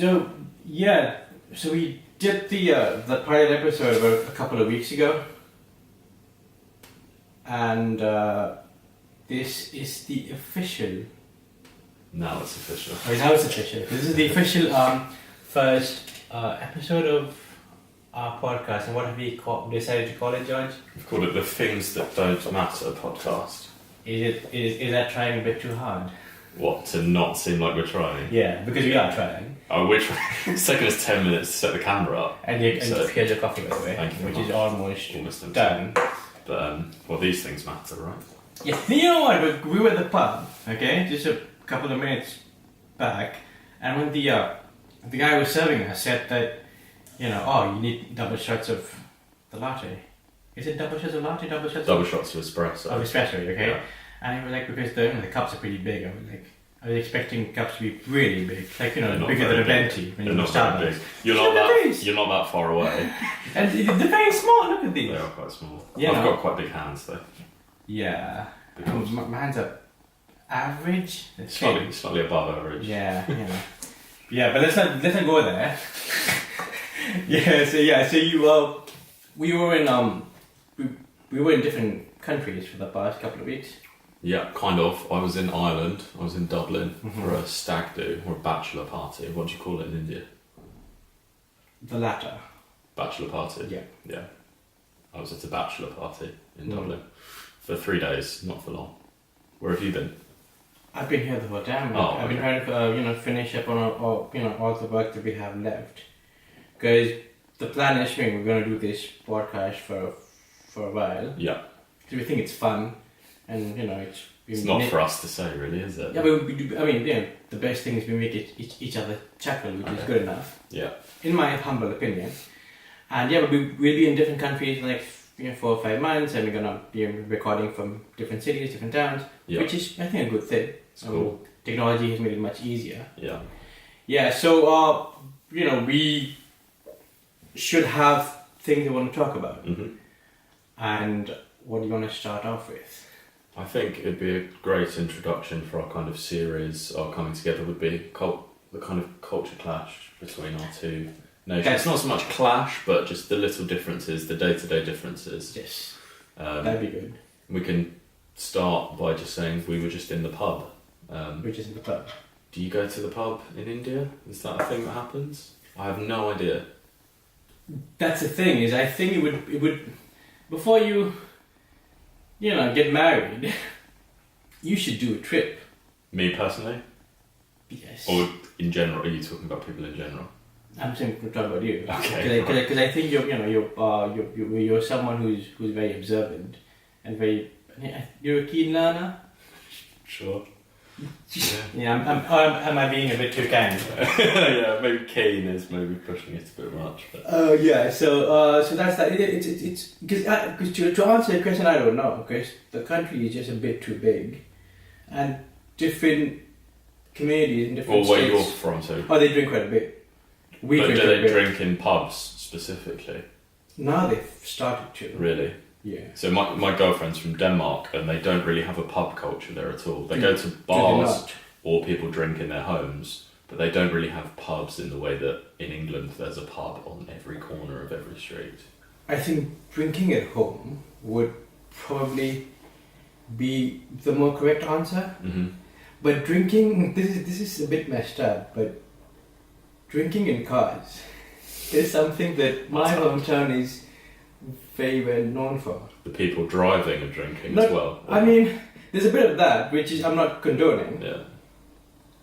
So yeah, so we did the pilot episode about a couple of weeks ago, and this is the official. Now it's official. Oh, now it's official. This is the official first episode of our podcast. And what have we decided to call it, George? We've called it the Things That Don't Matter podcast. Is that trying a bit too hard? What, to not seem like we're trying? Yeah, because we are trying. Oh, we're trying. It's taken us 10 minutes to set the camera up. And here's your coffee, by the way, Thank you which very is almost done. done. But, well, these things matter, right? Yeah, you know what? We were at the pub, okay, just a couple of minutes back, and when the guy who was serving us said that, you need double shots of the latte. Is it double shots of latte? Double shots of espresso. Of espresso, okay. Yeah. And he was like, because the cups are pretty big. I was expecting cups to be really big, like bigger than a venti. They're not very big. You're not that far away. And they're very small. Look at these. They are quite small. Yeah, I've got quite big hands though. Yeah. My hands are average. Slightly above average. Yeah. Yeah, but let's not go there. So we were in we were in different countries for the past couple of weeks. Yeah, kind of. I was in Ireland. I was in Dublin for a stag do or a bachelor party. What do you call it in India? The latter. Bachelor party. Yeah. Yeah. I was at a bachelor party in Dublin for 3 days, not for long. Where have you been? I've been here the whole time. I've been trying to finish up on all the work that we have left. Because the plan is we're going to do this podcast for a while. Yeah. Because we think it's fun, and it's not for us to say, really, is it? Yeah, but we do. I mean, the best thing is we make each other chuckle, which is good enough. Yeah. In my humble opinion. And we'll be in different countries like 4 or 5 months, and we're gonna be recording from different cities, different towns, which is I think a good thing. It's cool. Technology has made it much easier. Yeah. Yeah. So we should have things we want to talk about. Mm-hmm. And what do you want to start off with? I think it'd be a great introduction for our kind of series. Our coming together would be the kind of culture clash between our two nations. It's not so much clash, but just the little differences, the day-to-day differences. Yes, that'd be good. We can start by just saying we were just in the pub. Which is in the pub. Do you go to the pub in India? Is that a thing that happens? I have no idea. That's the thing. Is I think it would before you get married, you should do a trip. Me personally? Yes. Or in general? Are you talking about people in general? I'm saying to talk about you. Okay. Because I think you're someone who's very observant and very. You're a keen learner. Sure. Yeah. Am I being a bit too kind? Yeah, maybe keen is maybe pushing it a bit much. Oh yeah. So that's that. It's because to answer your question, I don't know, because the country is just a bit too big, and different communities in different states. Or where states, you're from too. Oh, they drink quite a bit. But do they drink in pubs specifically? Now they've started to. Really? Yeah. So my girlfriend's from Denmark, and they don't really have a pub culture there at all. They go to bars or people drink in their homes, but they don't really have pubs in the way that in England there's a pub on every corner of every street. I think drinking at home would probably be the more correct answer. Mm-hmm. But drinking, this is a bit messed up, but drinking in cars is something that my hometown is very well known for. The people driving and drinking as well. I mean, there's a bit of that, which is I'm not condoning. Yeah.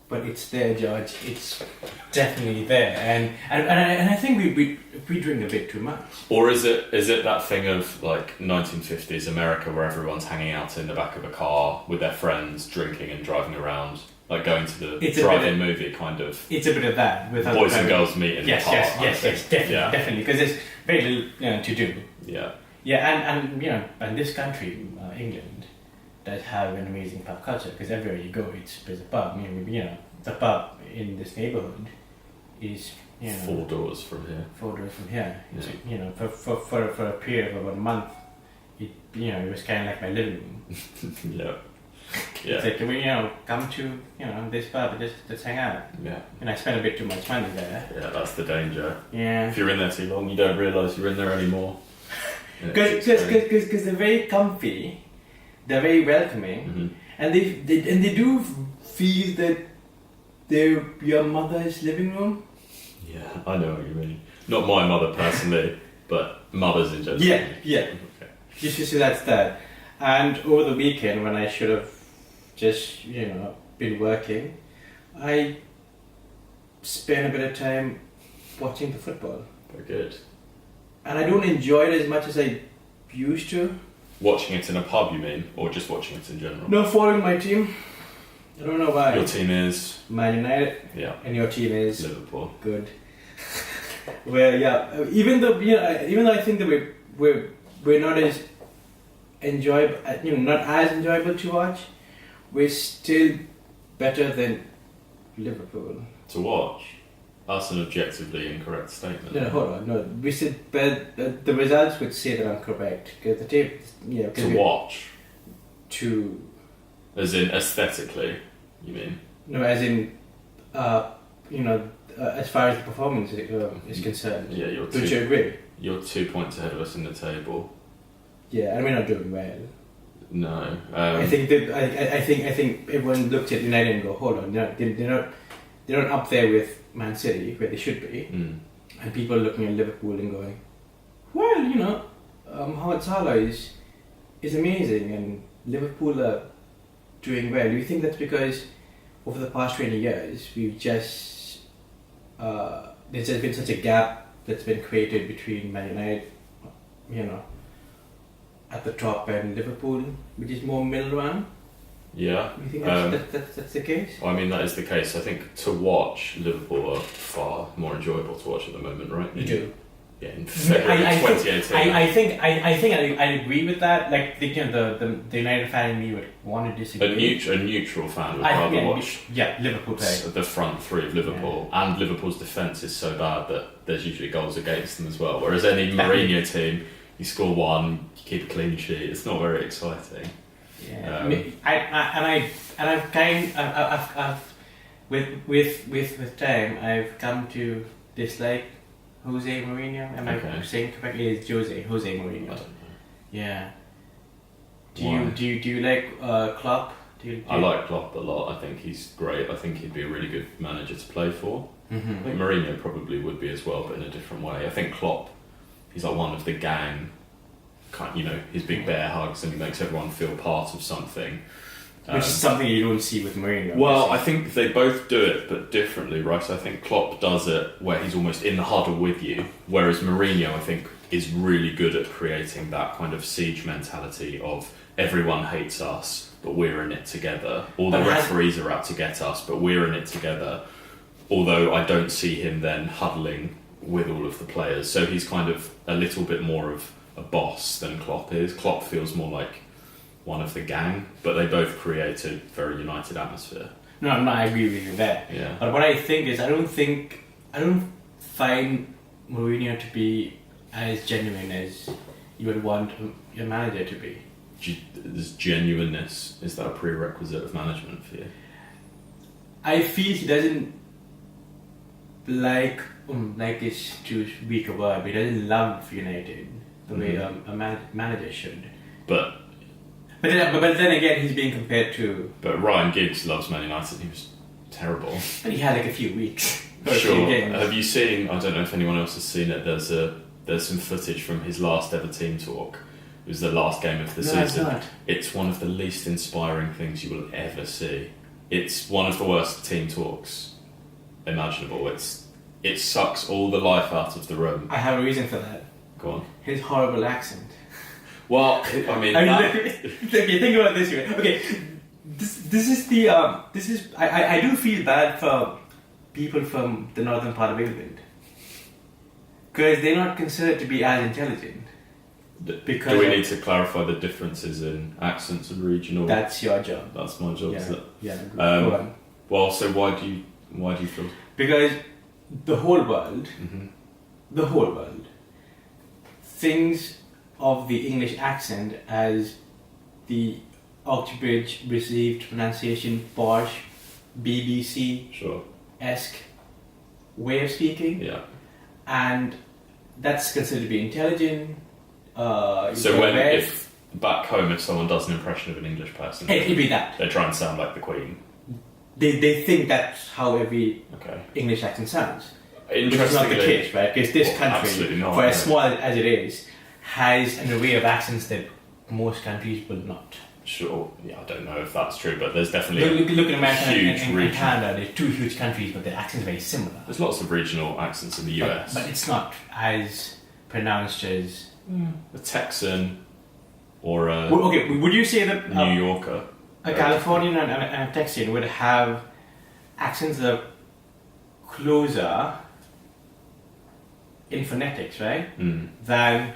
But it's there, George. It's definitely there, and I think we drink a bit too much. Or is it that thing of like 1950s America where everyone's hanging out in the back of a car with their friends, drinking and driving around, like going to the drive-in movie kind of. It's a bit of that with boys and girls meet in the park. Yes, definitely, because there's very little to do. Yeah. Yeah, and this country, England, does have an amazing pub culture, because everywhere you go, there's a pub. I mean, the pub in this neighborhood is 4 doors from here. 4 doors from here. Yeah. For a period of about a month, it was kind of like my living room. Yeah. Yeah. It's like, can we, come to, this pub and just let's hang out. Yeah. And I spent a bit too much money there. Yeah, that's the danger. Yeah. If you're in there too long, you don't realise you're in there anymore. Because they're very comfy, they're very welcoming, and they do feel that they're your mother's living room. Yeah, I know what you mean. Not my mother personally, but mothers in general. Yeah. Okay. Just so that's that. And over the weekend, when I should have just been working, I spent a bit of time watching the football. Very good. And I don't enjoy it as much as I used to. Watching it in a pub, you mean? Or just watching it in general? No, following my team. I don't know why. Your team is? Man United. Yeah. And your team is? Liverpool. Good. Well, yeah. Even though I think that we're not as enjoyable, not as enjoyable to watch, we're still better than Liverpool. To watch? That's an objectively incorrect statement. No, hold on. No, we said, but the results would say that I'm correct. Because the tape, To watch? To. As in aesthetically, you mean? No, as in, as far as the performance is concerned. Yeah, Don't you agree? You're 2 points ahead of us in the table. Yeah, and we're not doing well. No. I think that I think everyone looked at United and go, hold on, they're not up there with Man City where they should be, and people are looking at Liverpool and going, well, Mohamed Salah is amazing and Liverpool are doing well. Do you think that's because over the past 20 years we've just there's just been such a gap that's been created between Man United, at the top and Liverpool, which is more middle ground? Yeah. You think that's the case? I mean, that is the case. I think to watch, Liverpool are far more enjoyable to watch at the moment, right? You do. Yeah, in February 2018. I think I agree with that. Like the United fan in me would want to disagree. A neutral fan would rather watch. Yeah, Liverpool play. The front three of Liverpool, and Liverpool's defence is so bad that there's usually goals against them as well. Whereas any Mourinho team, you score one, you keep a clean sheet. It's not very exciting. Yeah, I've with time I've come to dislike Jose Mourinho. Am I saying correctly? It's Jose Mourinho. I don't know. Yeah. Why? Do you like Klopp? I like Klopp a lot. I think he's great. I think he'd be a really good manager to play for. Mm-hmm. I think Mourinho probably would be as well, but in a different way. I think Klopp, he's like one of the gang. His big bear hugs and he makes everyone feel part of something. Which is something you don't see with Mourinho. Well, I think they both do it, but differently, right? So I think Klopp does it where he's almost in the huddle with you, whereas Mourinho, I think, is really good at creating that kind of siege mentality of everyone hates us, but we're in it together. All the referees are out to get us, but we're in it together. Although I don't see him then huddling with all of the players. So he's kind of a little bit more of a boss than Klopp is. Klopp feels more like one of the gang, but they both create a very united atmosphere. No, I agree with you there. Yeah. But what I think is, I don't find Mourinho to be as genuine as you would want your manager to be. Is genuineness, is that a prerequisite of management for you? I feel he doesn't like is too weak a word, but he doesn't love United the way a manager should. But then again, he's being compared to. But Ryan Giggs loves Man United. He was terrible. But he had like a few weeks. Sure. Have you seen? I don't know if anyone else has seen it. There's some footage from his last ever team talk. It was the last game of the season. It's one of the least inspiring things you will ever see. It's one of the worst team talks imaginable. It sucks all the life out of the room. I have a reason for that. Go on. His horrible accent. Well, okay, think about this way. Okay, I do feel bad for people from the northern part of England because they're not considered to be as intelligent. Because do we need to clarify the differences in accents and regional? That's your job. That's my job. Yeah. Go on. Well, so why do you feel? Because the whole world, thinks of the English accent as the Oxbridge received pronunciation posh, BBC Sure. esque way of speaking, Yeah. and that's considered to be intelligent. So if back home, if someone does an impression of an English person, it'd be that they try and sound like the Queen. they think that's how every Okay. English accent sounds. Which is Interestingly, not the case, right? Because this country, absolutely not, for as no. small as it is, has an array of accents that most countries will not. Sure. Yeah, I don't know if that's true, but there's definitely Look at America huge and region. Canada. They're two huge countries, but their accents are very similar. There's lots of regional accents in the US. But it's not as pronounced as. A Texan or a Well, okay, would you say that New Yorker. a Californian and a Texan would have accents that are closer in phonetics, right? Than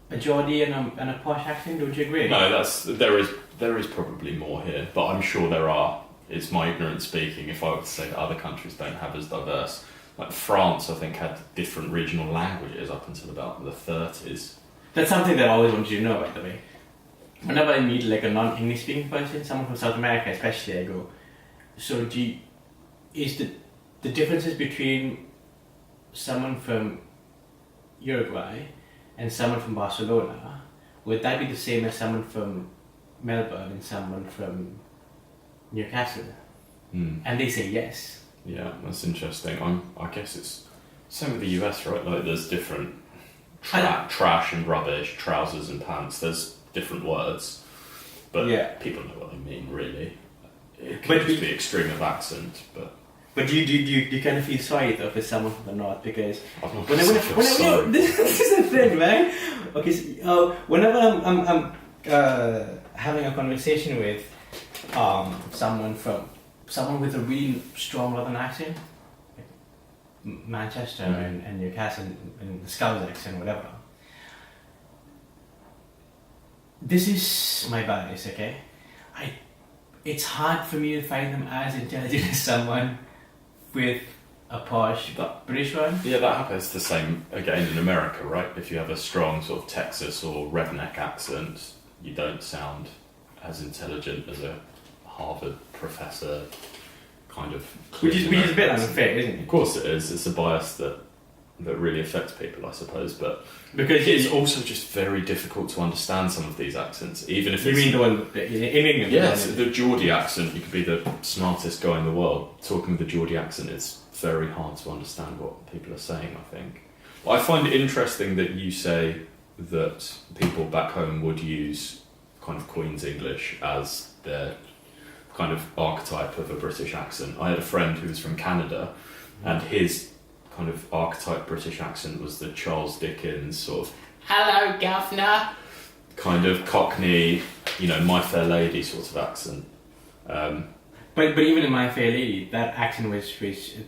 a Geordie and a posh accent? Don't you agree? No, there is probably more here, but I'm sure there are. It's my ignorance speaking. If I were to say that other countries don't have as diverse, like France, I think had different regional languages up until about the 30s. That's something that I always wanted you to know, by the way. Whenever I meet like a non-English speaking person, someone from South America especially, I go, so is the differences between someone from Uruguay and someone from Barcelona, would that be the same as someone from Melbourne and someone from Newcastle? And they say yes. Yeah, that's interesting. I guess it's same with the US, right? Like there's different trash and rubbish, trousers and pants. There's different words, but people know what they mean. Really, it could just be extreme of accent, but. But do you kind of feel sorry though for someone from the north, because whenever this is the thing, right? Okay, so, whenever I'm having a conversation with someone with a really strong northern accent, like Manchester and Newcastle and the Scouse accent, whatever. This is my bias, okay? It's hard for me to find them as intelligent as someone with a posh British one. Yeah, that happens the same again in America, right? If you have a strong sort of Texas or redneck accent, you don't sound as intelligent as a Harvard professor kind of. Which is a bit unfair, isn't it? Of course it is. It's a bias that really affects people, I suppose, but because it's also just very difficult to understand some of these accents, even if you mean the one in England. Yes, the Geordie accent. You could be the smartest guy in the world. Talking with the Geordie accent, it's very hard to understand what people are saying, I think. I find it interesting that you say that people back home would use kind of Queen's English as their kind of archetype of a British accent. I had a friend who was from Canada, and his kind of archetype British accent was the Charles Dickens sort of "Hello, governor," kind of Cockney, My Fair Lady sort of accent. But even in My Fair Lady, that accent was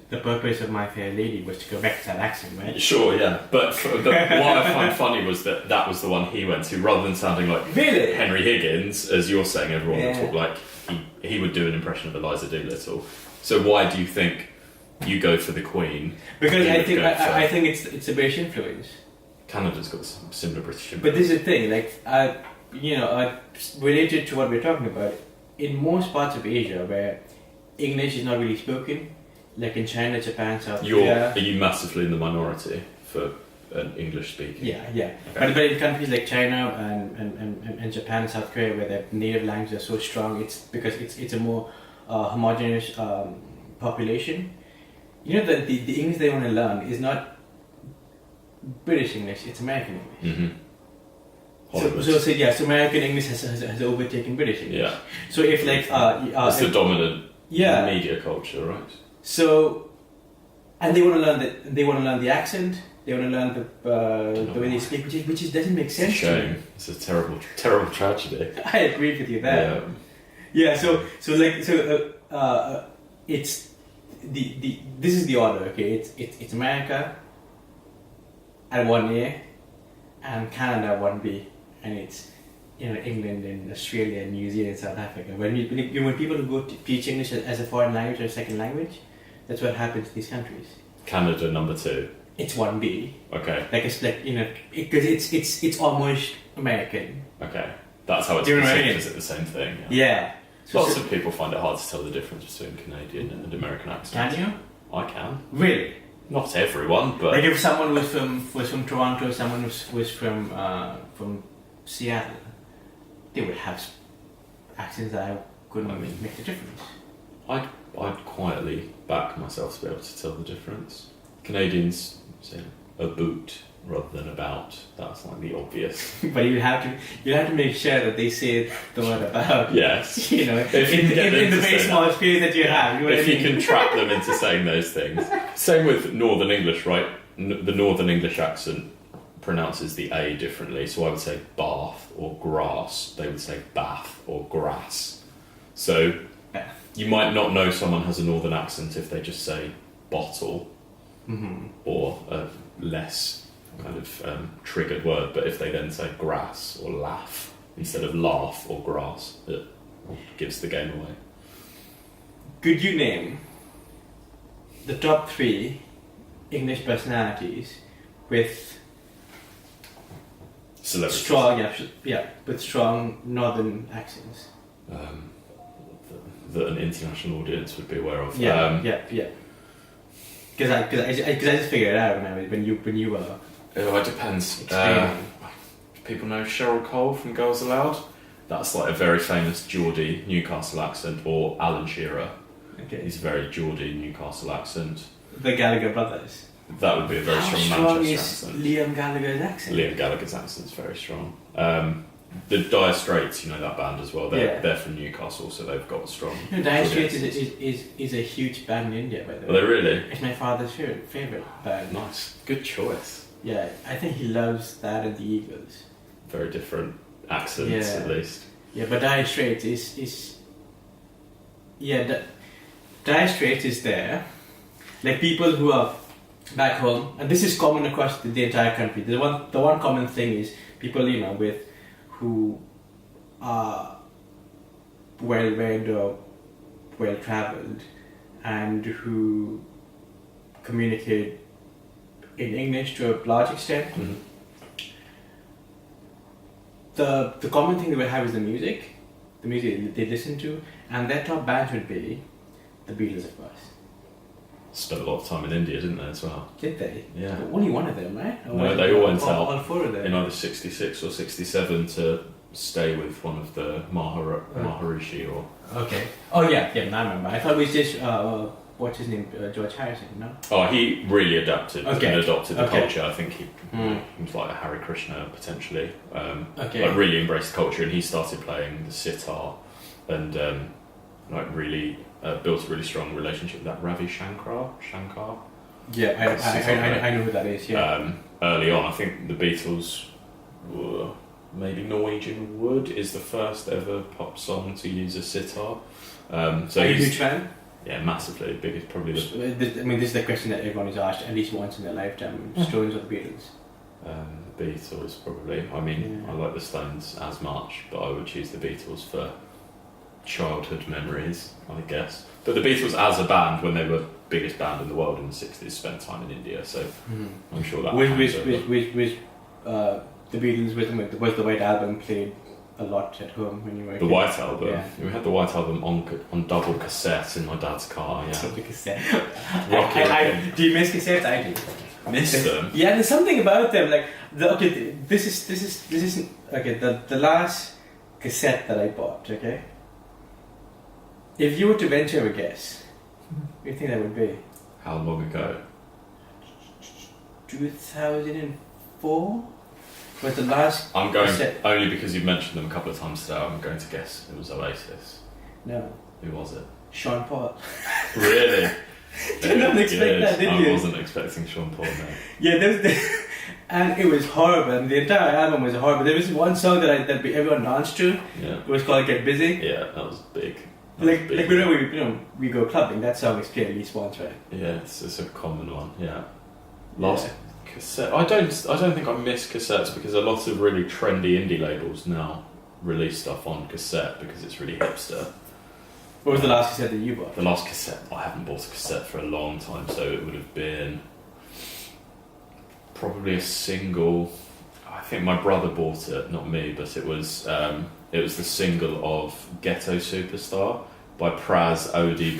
the purpose of My Fair Lady was to go back to that accent, right? Sure, yeah. But what I find funny was that was the one he went to, rather than sounding like really? Henry Higgins, as you're saying. Everyone would talk like he would do an impression of Eliza Doolittle. So why do you think you go for the Queen? Because I think it's a British influence. Canada's got some similar British influence. But this is the thing, related to what we're talking about, in most parts of Asia where English is not really spoken, like in China, Japan, South Korea. Are you massively in the minority for an English speaking? Yeah. Okay. But in countries like China and Japan and South Korea, where their native languages are so strong, it's because it's a more homogeneous population. The English they want to learn is not British English; it's American English. Mm-hmm. So American English has overtaken British English. Yeah. So if it's the dominant media culture, right? So, and they want to learn that. They want to learn the accent. They want to learn the way they speak, which doesn't make sense. It's a shame. It's a terrible, terrible tragedy. I agree with you there. Yeah. So it's this is the order. Okay, it's America at 1A and Canada 1B, and it's England and Australia and New Zealand and South Africa. When people who go to teach English as a foreign language or a second language, that's what happens in these countries. Canada number 2. It's 1B. Okay. Because it's almost American. Okay. That's how it's Do you know what I perceived. mean? Is it the same thing? Yeah. Lots of people find it hard to tell the difference between Canadian and American accents. Can you? I can. Really? Not everyone, but Like if someone was from Toronto, someone was from Seattle, they would have accents that I couldn't make the difference. I'd quietly back myself to be able to tell the difference. Canadians say a boot rather than about. That's like the obvious. But you have to make sure that they say the word about. Yes. You know, If you in can get them the to very say small that. space that you have. You know what If I you mean? can trap them into saying those things. Same with Northern English, right? The Northern English accent pronounces the A differently. So I would say bath or grass. They would say bath or grass. So you might not know someone has a Northern accent if they just say bottle or a less kind of triggered word. But if they then say grass or laugh instead of laugh or grass, it gives the game away. Could you name the top 3 English personalities with Celebrities. strong Northern accents? That an international audience would be aware of. Yeah. Because I just figured it out when you were. It depends. Explaining. People know Cheryl Cole from Girls Aloud. That's like a very famous Geordie Newcastle accent, or Alan Shearer. Okay. He's a very Geordie Newcastle accent. The Gallagher brothers. That would be a very How strong strong Manchester is accent. Liam Gallagher's accent? Liam Gallagher's accent's very strong. The Dire Straits, you know that band as well. They're from Newcastle, so they've got a strong. You know, Dire Geordie Straits accent. is a huge band in India, by the way. Are they really? It's my father's favorite band. Nice. Good choice. Yeah, I think he loves that and the Eagles. Very different accents, Yeah. at least. Yeah, but Dire Straits is Dire Straits is there. Like people who are back home, and this is common across the entire country. The one common thing is people who are well read or well travelled and who communicate in English to a large extent. Mm-hmm. The common thing they would have is the music they listen to, and their top bands would be the Beatles, of course. Spent a lot of time in India, didn't they, as well? Did they? Yeah. But only one of them, right? Or No, was they it all went out all 4 of them. in either 66 or 67 to stay with one of the Maharishi or... Okay. Oh yeah, I remember. I thought it was just what's his name, George Harrison, no? Oh, he really adapted and adopted the Okay. culture. I think he was like a Hare Krishna, potentially. Okay. Like really embraced the culture, and he started playing the sitar and like really built a really strong relationship with that Ravi Shankar. Yeah, I know who that is. Yeah. Early on, I think the Beatles were maybe Norwegian Wood is the first ever pop song to use a sitar. So Are you a he's- huge fan? Yeah, massively. Biggest, probably the I mean, this is the question that everyone is asked at least once in their lifetime. Stones of the Beatles. Beatles, probably. I mean, Yeah. I like the Stones as much, but I would choose the Beatles for childhood memories, I guess. But the Beatles as a band, when they were biggest band in the world in the 60s, spent time in India, so I'm sure that Which hangs over. the Beatles was the White Album played a lot at home when you were a The kid? White Album. Yeah. We had the White Album on double cassette in my dad's car, yeah. Something cassette. Rocky. Do you miss cassettes? I do. Miss them? Yeah, there's something about them. Like this is okay. The last cassette that I bought. Okay. If you were to venture a guess, what do you think that would be? How long ago? 2004 was the last. I'm going, cassette. only because you've mentioned them a couple of times today, I'm going to guess it was Oasis. No, Who was it? Sean Paul. Really? Did not expect that, did you? I wasn't expecting Sean Paul, no. Yeah, and it was horrible. And the entire album was horrible. There was one song that everyone danced to. Yeah. It was called "Get Busy." Yeah, that was big. Like we go clubbing. That song is played at least once, right? Yeah, it's a common one. Yeah. Last cassette. I don't think I miss cassettes because a lot of really trendy indie labels now release stuff on cassette because it's really hipster. What was the last cassette that you bought? The last cassette, I haven't bought a cassette for a long time, so it would have been probably a single. I think my brother bought it, not me, but it was It was the single of Ghetto Superstar by Praz, ODB,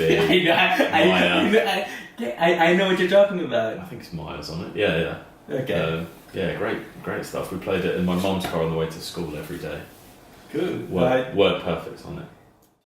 I know what you're talking about. I think it's Myers on it. Yeah. Okay. Yeah, great stuff. We played it in my mum's car on the way to school every day. Good. Word perfect on it.